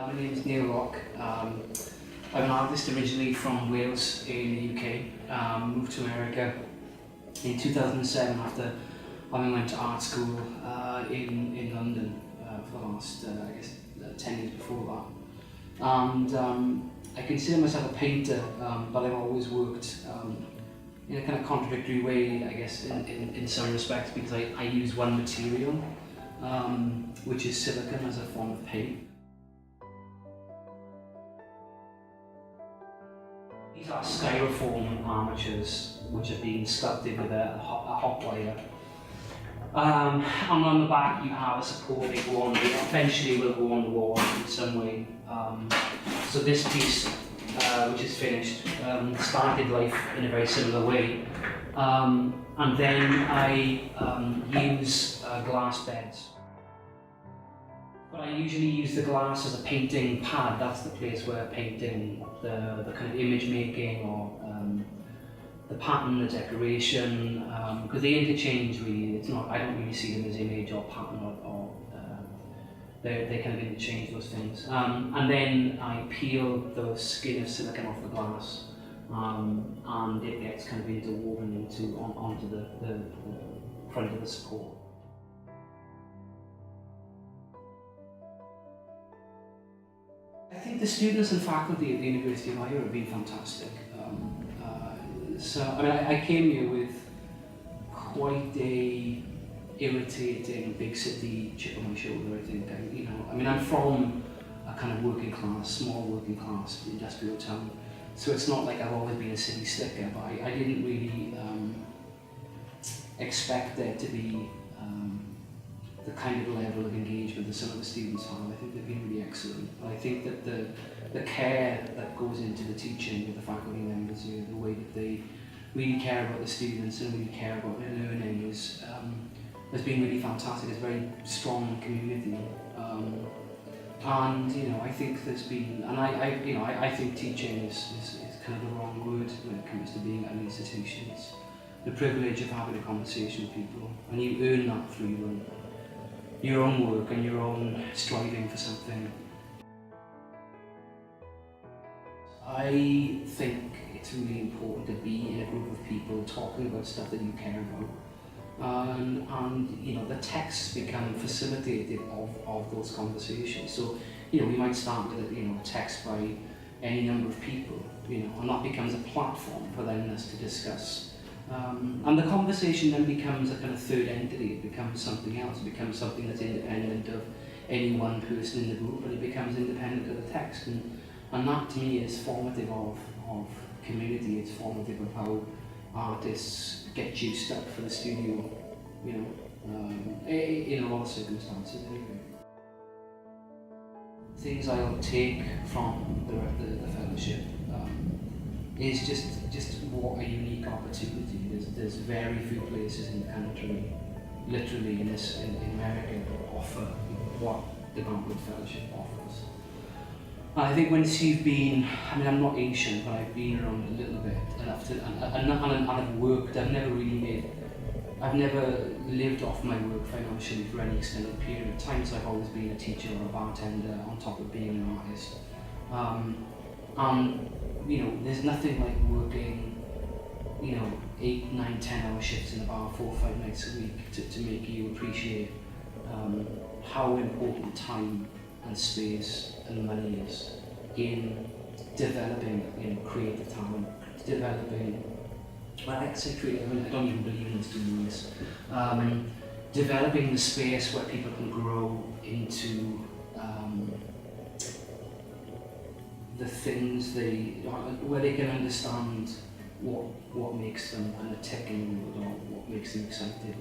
My name is Neal Rock. I'm an artist originally from Wales in the UK. Moved to America in 2007 after having went to art school in London for the last, 10 years before that. And I consider myself a painter, but I've always worked in a kind of contradictory way, I guess, in some respects, because I use one material, which is silicon as a form of paint. These are styrofoam armatures which have been sculpted with a hot wire. And on the back you have a support they go on, eventually will go on the wall in some way. So this piece, which is finished, started life in a very similar way. And then I use glass beds. But I usually use the glass as a painting pad. That's the place where painting, the kind of image making, or the pattern, the decoration, because they interchange really. It's not. I don't really see them as image or pattern, or they kind of interchange those things. And then I peel the skin of silicon off the glass, and it gets kind of interwoven onto the front of the support. I think the students and faculty at the University of Iowa have been fantastic. So I mean, I came here with quite a irritating big city chip on my shoulder. I think, I'm from a kind of working class, small working class industrial town. So it's not like I've always been a city slicker, but I didn't really expect there to be the kind of level of engagement that some of the students have. I think they've been really excellent. But I think that the care that goes into the teaching with the faculty members here, the way that they really care about the students and really care about their learning has been really fantastic. It's a very strong community. And I think there's been, and I think teaching is kind of the wrong word when it comes to being at an institution. It's the privilege of having a conversation with people, and you earn that through your own work and your own striving for something. I think it's really important to be in a group of people talking about stuff that you care about. And the texts become facilitated of those conversations. So, we might start with a text by any number of people, and that becomes a platform for then us to discuss. And the conversation then becomes a kind of third entity. It becomes something else. It becomes something that's independent of any one person in the group, and it becomes independent of the text. And that to me is formative of community. It's formative of how artists get juiced up for the studio, in a lot of circumstances anyway. Things I'll take from the fellowship is just what a unique opportunity. There's very few places in the country, literally in America, that offer what the Graduate Fellowship offers. And I think once you've been, I'm not ancient, but I've been around a little bit enough to, and I've worked. I've never lived off my work financially for any extended period. At times I've always been a teacher or a bartender on top of being an artist. And there's nothing like working 8, 9, 10-hour shifts in a bar 4 or 5 nights a week to make you appreciate how important time and space and money is in developing creative talent, developing, well, I say creative, I don't even believe in doing this, developing the space where people can grow into the things where they can understand what makes them a tick in the world, or what makes them excited.